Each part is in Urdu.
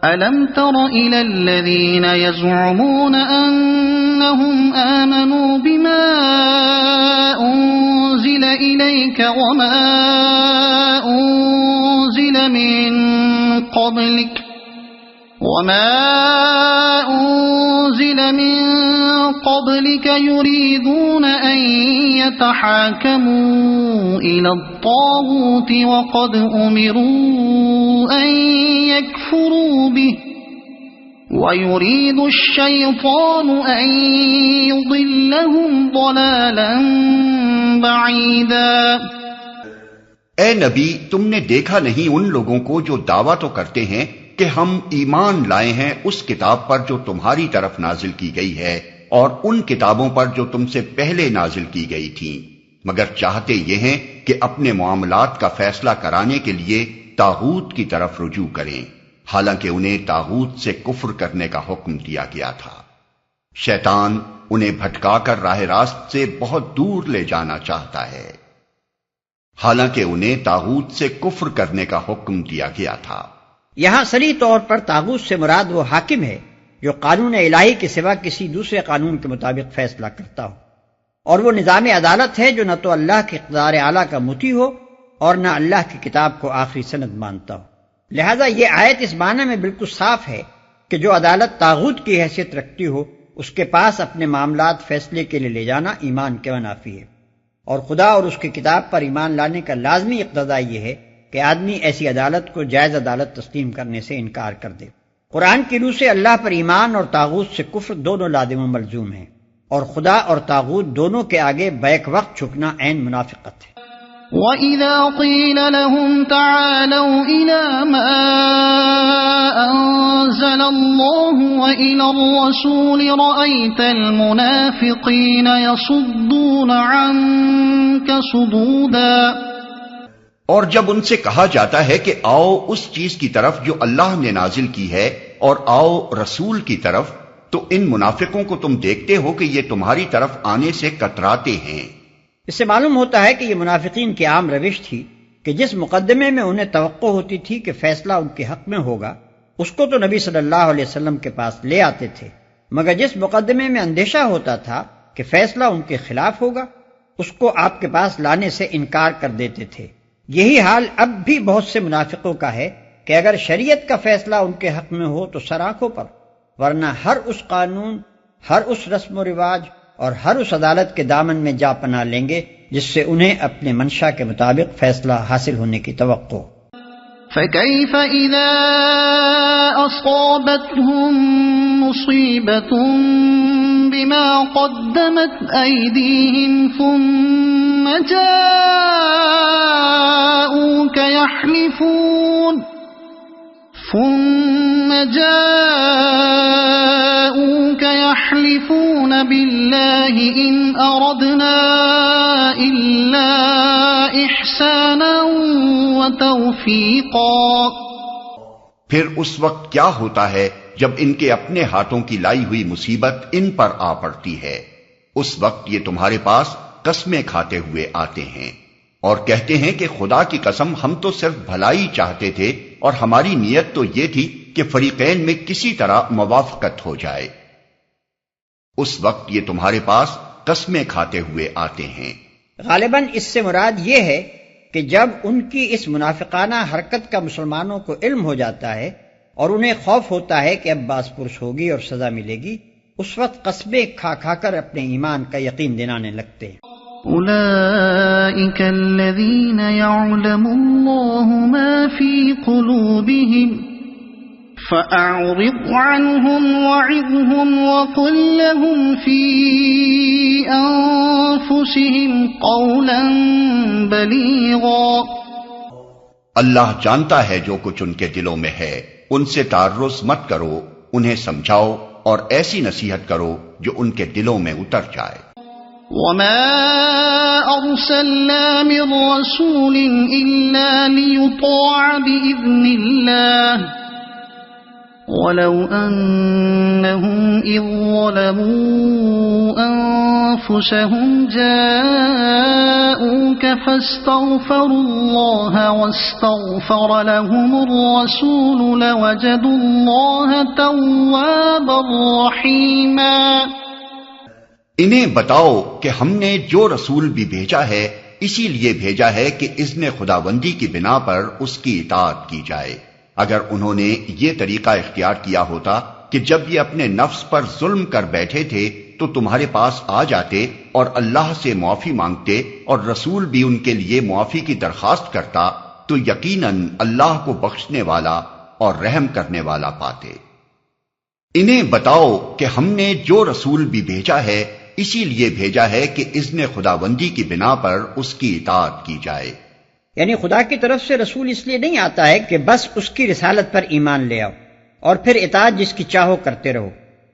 أَلَمْ تَرَ إِلَى الَّذِينَ يَزْعُمُونَ أَنَّهُمْ آمَنُوا بِمَا أُنزِلَ إِلَيْكَ وَمَا أُنزِلَ مِن قَبْلِكَ يُرِيدُونَ أَن يَتَحَاكَمُوا إِلَى الطَّاغُوتِ وَقَدْ أُمِرُوا أَن يَكْفُرُوا بِهِ وَيُرِيدُ الشَّيْطَانُ أَن يُضِلَّهُمْ ضَلَالًا بَعِيدًا۔ اے نبی، تم نے دیکھا نہیں ان لوگوں کو جو دعویٰ تو کرتے ہیں کہ ہم ایمان لائے ہیں اس کتاب پر جو تمہاری طرف نازل کی گئی ہے اور ان کتابوں پر جو تم سے پہلے نازل کی گئی تھیں، مگر چاہتے یہ ہیں کہ اپنے معاملات کا فیصلہ کرانے کے لیے طاغوت کی طرف رجوع کریں، حالانکہ انہیں طاغوت سے کفر کرنے کا حکم دیا گیا تھا۔ شیطان انہیں بھٹکا کر راہ راست سے بہت دور لے جانا چاہتا ہے، حالانکہ انہیں طاغوت سے کفر کرنے کا حکم دیا گیا تھا۔ یہاں صریح طور پر طاغوت سے مراد وہ حاکم ہے جو قانون الہی کے سوا کسی دوسرے قانون کے مطابق فیصلہ کرتا ہو، اور وہ نظام عدالت ہے جو نہ تو اللہ کے اقتدار اعلیٰ کا مطیع ہو اور نہ اللہ کی کتاب کو آخری سند مانتا ہو۔ لہذا یہ آیت اس معنی میں بالکل صاف ہے کہ جو عدالت طاغوت کی حیثیت رکھتی ہو اس کے پاس اپنے معاملات فیصلے کے لیے لے جانا ایمان کے منافی ہے، اور خدا اور اس کی کتاب پر ایمان لانے کا لازمی اقتضا یہ ہے کہ آدمی ایسی عدالت کو جائز عدالت تسلیم کرنے سے انکار کر دے۔ قرآن کی روح سے اللہ پر ایمان اور طاغوت سے کفر دونوں لازم و ملزوم ہیں، اور خدا اور طاغوت دونوں کے آگے بیک وقت جھکنا عین منافقت ہے۔ وَإِذَا قِيلَ لَهُمْ تَعَالَوْا إِلَى مَا أَنزَلَ اللَّهُ وَإِلَى الرَّسُولِ رَأَيْتَ الْمُنَافِقِينَ يَصُدُّونَ عَنكَ صُدُودًا۔ اور جب ان سے کہا جاتا ہے کہ آؤ اس چیز کی طرف جو اللہ نے نازل کی ہے اور آؤ رسول کی طرف، تو ان منافقوں کو تم دیکھتے ہو کہ یہ تمہاری طرف آنے سے کتراتے ہیں۔ اس سے معلوم ہوتا ہے کہ یہ منافقین کی عام روش تھی کہ جس مقدمے میں انہیں توقع ہوتی تھی کہ فیصلہ ان کے حق میں ہوگا اس کو تو نبی صلی اللہ علیہ وسلم کے پاس لے آتے تھے، مگر جس مقدمے میں اندیشہ ہوتا تھا کہ فیصلہ ان کے خلاف ہوگا اس کو آپ کے پاس لانے سے انکار کر دیتے تھے۔ یہی حال اب بھی بہت سے منافقوں کا ہے کہ اگر شریعت کا فیصلہ ان کے حق میں ہو تو سر آنکھوں پر، ورنہ ہر اس قانون، ہر اس رسم و رواج اور ہر اس عدالت کے دامن میں جا پناہ لیں گے جس سے انہیں اپنے منشا کے مطابق فیصلہ حاصل ہونے کی توقع۔ فَكَيْفَ إِذَا أَصَابَتْهُم مُّصِيبَةٌ بِمَا قَدَّمَتْ أَيْدِيهِمْ ثُمَّ جَاءُوكَ يَحْلِفُونَ بِاللَّهِ إِنْ أَرَدْنَا إِلَّا إِحْسَانًا وَتَوْفِيقًا۔ پھر اس وقت کیا ہوتا ہے جب ان کے اپنے ہاتھوں کی لائی ہوئی مصیبت ان پر آ پڑتی ہے؟ اس وقت یہ تمہارے پاس قسمیں کھاتے ہوئے آتے ہیں اور کہتے ہیں کہ خدا کی قسم ہم تو صرف بھلائی چاہتے تھے اور ہماری نیت تو یہ تھی کہ فریقین میں کسی طرح موافقت ہو جائے۔ اس وقت یہ تمہارے پاس قسمیں کھاتے ہوئے آتے ہیں۔ غالباً اس سے مراد یہ ہے کہ جب ان کی اس منافقانہ حرکت کا مسلمانوں کو علم ہو جاتا ہے اور انہیں خوف ہوتا ہے کہ اب باز پرس ہوگی اور سزا ملے گی، اس وقت قسمیں کھا کھا کر اپنے ایمان کا یقین دلانے لگتے ہیں۔ أولئك الذين يعلم الله ما في قلوبهم فأعرض عنهم وعظهم وقل لهم في أنفسهم قولا بليغا۔ اللہ جانتا ہے جو کچھ ان کے دلوں میں ہے، ان سے تعرض مت کرو، انہیں سمجھاؤ اور ایسی نصیحت کرو جو ان کے دلوں میں اتر جائے۔ وما أرسلنا من رسول إلا ليطاع بإذن الله ولو أنهم إذ ظلموا أنفسهم جاءوك فاستغفروا الله واستغفر لهم الرسول لوجدوا الله توابا رحيما۔ انہیں بتاؤ کہ ہم نے جو رسول بھی بھیجا ہے اسی لیے بھیجا ہے کہ اذن خداوندی کی بنا پر اس کی اطاعت کی جائے۔ اگر انہوں نے یہ طریقہ اختیار کیا ہوتا کہ جب یہ اپنے نفس پر ظلم کر بیٹھے تھے تو تمہارے پاس آ جاتے اور اللہ سے معافی مانگتے اور رسول بھی ان کے لیے معافی کی درخواست کرتا تو یقیناً اللہ کو بخشنے والا اور رحم کرنے والا پاتے۔ انہیں بتاؤ کہ ہم نے جو رسول بھی بھیجا ہے اسی لیے بھیجا ہے کہ اذن خداوندی کی بنا پر اس کی اطاعت کی جائے۔ یعنی خدا کی طرف سے رسول اس لیے نہیں آتا ہے کہ بس اس کی رسالت پر ایمان لے آؤ اور پھر اطاعت جس کی چاہو کرتے رہو،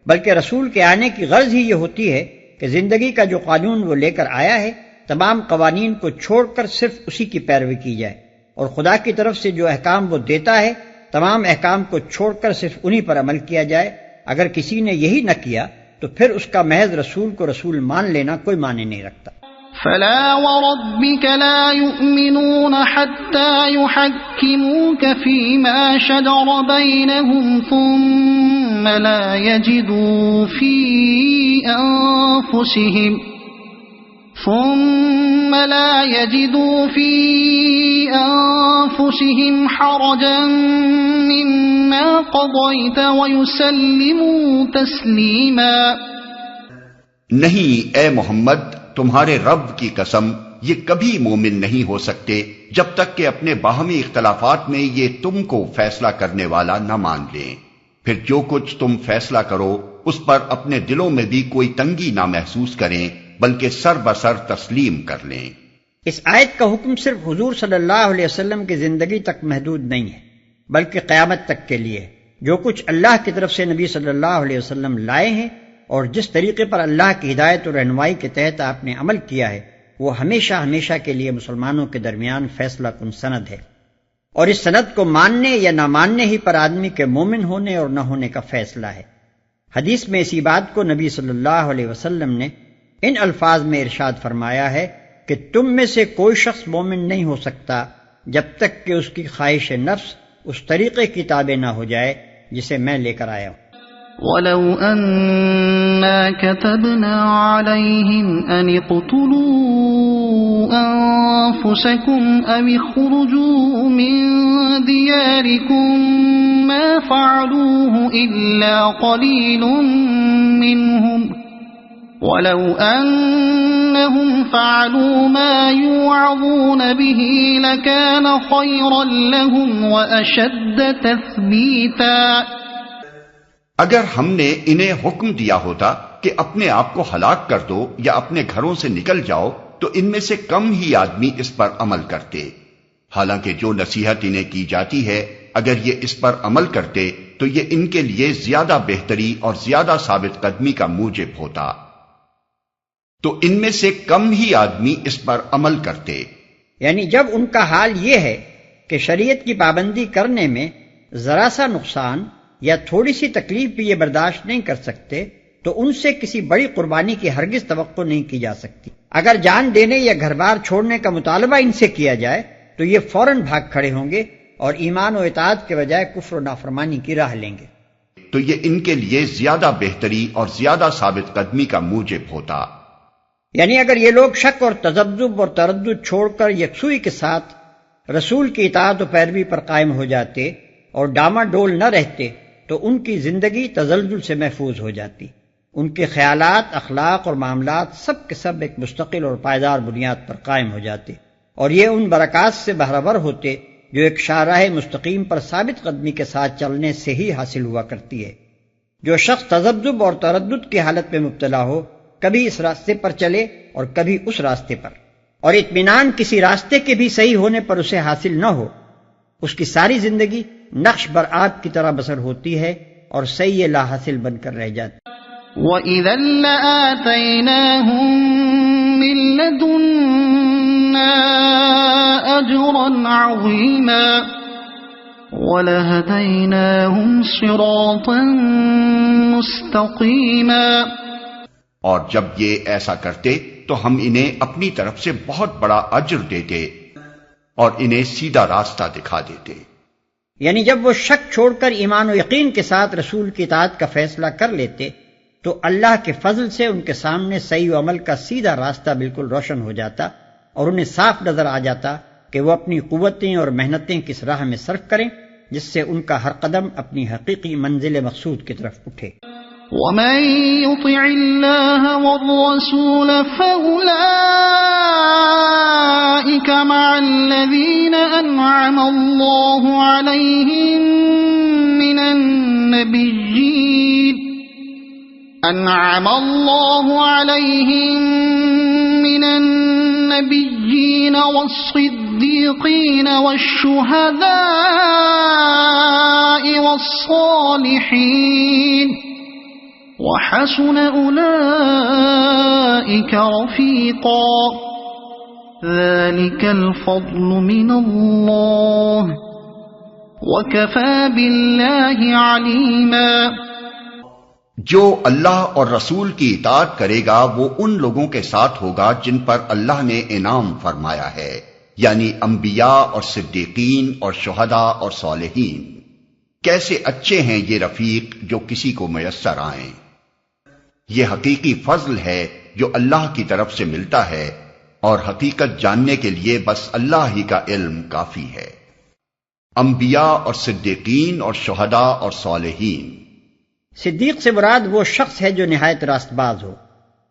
بلکہ رسول کے آنے کی غرض ہی یہ ہوتی ہے کہ زندگی کا جو قانون وہ لے کر آیا ہے تمام قوانین کو چھوڑ کر صرف اسی کی پیروی کی جائے، اور خدا کی طرف سے جو احکام وہ دیتا ہے تمام احکام کو چھوڑ کر صرف انہی پر عمل کیا جائے۔ اگر کسی نے یہی نہ کیا تو پھر اس کا محض رسول کو رسول مان لینا کوئی معنی نہیں رکھتا۔ فلا وربك لا يؤمنون حتى يحكموك فيما شجر بينهم ثم لا يجدوا في أنفسهم حرجا مما قضيت ويسلموا تسليما۔ نہیں اے محمد، تمہارے رب کی قسم یہ کبھی مومن نہیں ہو سکتے جب تک کہ اپنے باہمی اختلافات میں یہ تم کو فیصلہ کرنے والا نہ مان لیں، پھر جو کچھ تم فیصلہ کرو اس پر اپنے دلوں میں بھی کوئی تنگی نہ محسوس کریں بلکہ سر بسر تسلیم کر لیں۔ اس آیت کا حکم صرف حضور صلی اللہ علیہ وسلم کی زندگی تک محدود نہیں ہے بلکہ قیامت تک کے لیے ہے۔ جو کچھ اللہ کی طرف سے نبی صلی اللہ علیہ وسلم لائے ہیں اور جس طریقے پر اللہ کی ہدایت اور رہنمائی کے تحت آپ نے عمل کیا ہے وہ ہمیشہ ہمیشہ کے لیے مسلمانوں کے درمیان فیصلہ کن سند ہے، اور اس سند کو ماننے یا نہ ماننے ہی پر آدمی کے مومن ہونے اور نہ ہونے کا فیصلہ ہے۔ حدیث میں اسی بات کو نبی صلی اللہ علیہ وسلم نے ان الفاظ میں ارشاد فرمایا ہے کہ تم میں سے کوئی شخص مومن نہیں ہو سکتا جب تک کہ اس کی خواہش نفس اس طریقے کی تابع نہ ہو جائے جسے میں لے کر آیا ہوں۔ وَلَوْ أَنَّا كَتَبْنَا عَلَيْهِمْ أَنِ اقْتُلُوا أَنفُسَكُمْ أَوِ اخْرُجُوا مِنْ دِيَارِكُمْ مَا فَعَلُوهُ إِلَّا قَلِيلٌ مِّنْهُمْ وَلَوْ أَنَّهُمْ فَعَلُوا مَا يُوعَظُونَ بِهِ لَكَانَ خَيْرًا لَهُمْ وَأَشَدَّ تَثْبِيتًا۔ اگر ہم نے انہیں حکم دیا ہوتا کہ اپنے آپ کو ہلاک کر دو یا اپنے گھروں سے نکل جاؤ تو ان میں سے کم ہی آدمی اس پر عمل کرتے، حالانکہ جو نصیحت انہیں کی جاتی ہے اگر یہ اس پر عمل کرتے تو یہ ان کے لیے زیادہ بہتری اور زیادہ ثابت قدمی کا موجب ہوتا، تو ان میں سے کم ہی آدمی اس پر عمل کرتے۔ یعنی جب ان کا حال یہ ہے کہ شریعت کی پابندی کرنے میں ذرا سا نقصان یا تھوڑی سی تکلیف بھی یہ برداشت نہیں کر سکتے تو ان سے کسی بڑی قربانی کی ہرگز توقع نہیں کی جا سکتی۔ اگر جان دینے یا گھر بار چھوڑنے کا مطالبہ ان سے کیا جائے تو یہ فوراً بھاگ کھڑے ہوں گے اور ایمان و اطاعت کے بجائے کفر و نافرمانی کی راہ لیں گے، تو یہ ان کے لیے زیادہ بہتری اور زیادہ ثابت قدمی کا موجب ہوتا۔ یعنی اگر یہ لوگ شک اور تذبذب اور تردد چھوڑ کر یکسوئی کے ساتھ رسول کی اطاعت و پیروی پر قائم ہو جاتے اور ڈاما ڈول نہ رہتے تو ان کی زندگی تزلزل سے محفوظ ہو جاتی، ان کے خیالات، اخلاق اور معاملات سب کے سب ایک مستقل اور پائیدار بنیاد پر قائم ہو جاتے، اور یہ ان برکات سے بہرور ہوتے جو ایک شاہراہ مستقیم پر ثابت قدمی کے ساتھ چلنے سے ہی حاصل ہوا کرتی ہے۔ جو شخص تذبذب اور تردد کی حالت میں مبتلا ہو کبھی اس راستے پر چلے اور کبھی اس راستے پر، اور اطمینان کسی راستے کے بھی صحیح ہونے پر اسے حاصل نہ ہو، اس کی ساری زندگی نقش بر آب کی طرح بسر ہوتی ہے اور صحیح لا حاصل بن کر رہ جاتی۔ وَإِذًا لَآتَيْنَاهُمْ مِن لَّدُنَّا أَجْرًا عَظِيمًا۔ وَلَهَدَيْنَاهُمْ صِرَاطًا مُسْتَقِيمًا۔ اور جب یہ ایسا کرتے تو ہم انہیں اپنی طرف سے بہت بڑا اجر دیتے اور انہیں سیدھا راستہ دکھا دیتے۔ یعنی جب وہ شک چھوڑ کر ایمان و یقین کے ساتھ رسول کی اطاعت کا فیصلہ کر لیتے تو اللہ کے فضل سے ان کے سامنے صحیح و عمل کا سیدھا راستہ بالکل روشن ہو جاتا اور انہیں صاف نظر آ جاتا کہ وہ اپنی قوتیں اور محنتیں کس راہ میں صرف کریں جس سے ان کا ہر قدم اپنی حقیقی منزل مقصود کی طرف اٹھے۔ وَمَن يُطِعِ اللَّهَ وَالرَّسُولَ فَأُولَئِكَ مَعَ الَّذِينَ أَنْعَمَ اللَّهُ عَلَيْهِم مِّنَ النَّبِيِّينَ وَالصِّدِّيقِينَ وَالشُّهَدَاءِ وَالصَّالِحِينَ وَحَسُنَ أُولَئِكَ رَفِيقًا ذَلِكَ الْفَضْلُ مِنَ اللَّهِ وَكَفَى بِاللَّهِ عَلِيمًا۔ جو اللہ اور رسول کی اطاعت کرے گا وہ ان لوگوں کے ساتھ ہوگا جن پر اللہ نے انعام فرمایا ہے، یعنی انبیاء اور صدیقین اور شہداء اور صالحین۔ کیسے اچھے ہیں یہ رفیق جو کسی کو میسر آئیں۔ یہ حقیقی فضل ہے جو اللہ کی طرف سے ملتا ہے، اور حقیقت جاننے کے لیے بس اللہ ہی کا علم کافی ہے۔ انبیاء اور صدیقین اور شہداء اور صالحین۔ صدیق سے مراد وہ شخص ہے جو نہایت راست باز ہو،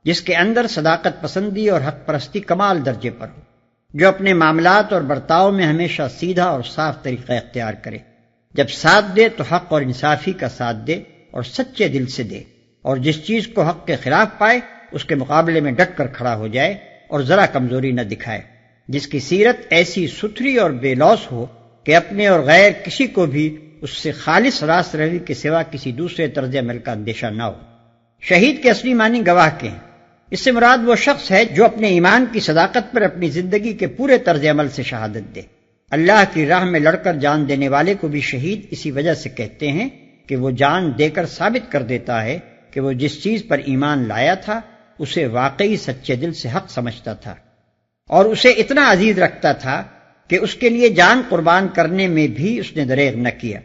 جس کے اندر صداقت پسندی اور حق پرستی کمال درجے پر ہو، جو اپنے معاملات اور برتاؤ میں ہمیشہ سیدھا اور صاف طریقہ اختیار کرے، جب ساتھ دے تو حق اور انصافی کا ساتھ دے اور سچے دل سے دے، اور جس چیز کو حق کے خلاف پائے اس کے مقابلے میں ڈٹ کر کھڑا ہو جائے اور ذرا کمزوری نہ دکھائے، جس کی سیرت ایسی ستھری اور بے لوث ہو کہ اپنے اور غیر کسی کو بھی اس سے خالص راست روی کے سوا کسی دوسرے طرز عمل کا اندیشہ نہ ہو۔ شہید کے اصلی معنی گواہ کے ہیں۔ اس سے مراد وہ شخص ہے جو اپنے ایمان کی صداقت پر اپنی زندگی کے پورے طرز عمل سے شہادت دے۔ اللہ کی راہ میں لڑ کر جان دینے والے کو بھی شہید اسی وجہ سے کہتے ہیں کہ وہ جان دے کر ثابت کر دیتا ہے کہ وہ جس چیز پر ایمان لایا تھا اسے واقعی سچے دل سے حق سمجھتا تھا اور اسے اتنا عزیز رکھتا تھا کہ اس کے لیے جان قربان کرنے میں بھی اس نے دریغ نہ کیا۔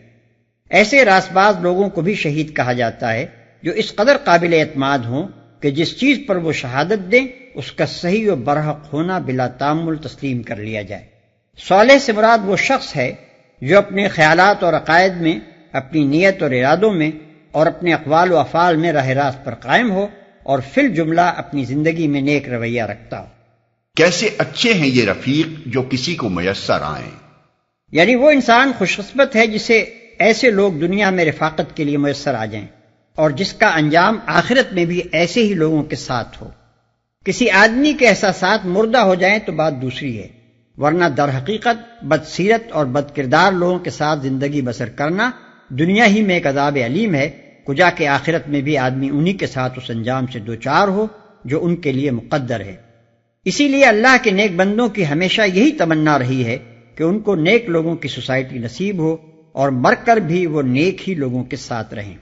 ایسے راست باز لوگوں کو بھی شہید کہا جاتا ہے جو اس قدر قابل اعتماد ہوں کہ جس چیز پر وہ شہادت دیں اس کا صحیح و برحق ہونا بلا تامل تسلیم کر لیا جائے۔ صالح سے مراد وہ شخص ہے جو اپنے خیالات اور عقائد میں، اپنی نیت اور ارادوں میں اور اپنے اقوال و افعال میں راہ راست پر قائم ہو اور فی الجملہ اپنی زندگی میں نیک رویہ رکھتا ہو۔ کیسے اچھے ہیں یہ رفیق جو کسی کو میسر آئیں۔ یعنی وہ انسان خوش قسمت ہے جسے ایسے لوگ دنیا میں رفاقت کے لیے میسر آ جائیں اور جس کا انجام آخرت میں بھی ایسے ہی لوگوں کے ساتھ ہو۔ کسی آدمی کے احساسات مردہ ہو جائیں تو بات دوسری ہے، ورنہ در حقیقت بدسیرت اور بد کردار لوگوں کے ساتھ زندگی بسر کرنا دنیا ہی میں ایک عذاب علیم ہے، کجا کہ آخرت میں بھی آدمی انہی کے ساتھ اس انجام سے دوچار ہو جو ان کے لیے مقدر ہے۔ اسی لیے اللہ کے نیک بندوں کی ہمیشہ یہی تمنا رہی ہے کہ ان کو نیک لوگوں کی سوسائٹی نصیب ہو اور مر کر بھی وہ نیک ہی لوگوں کے ساتھ رہیں۔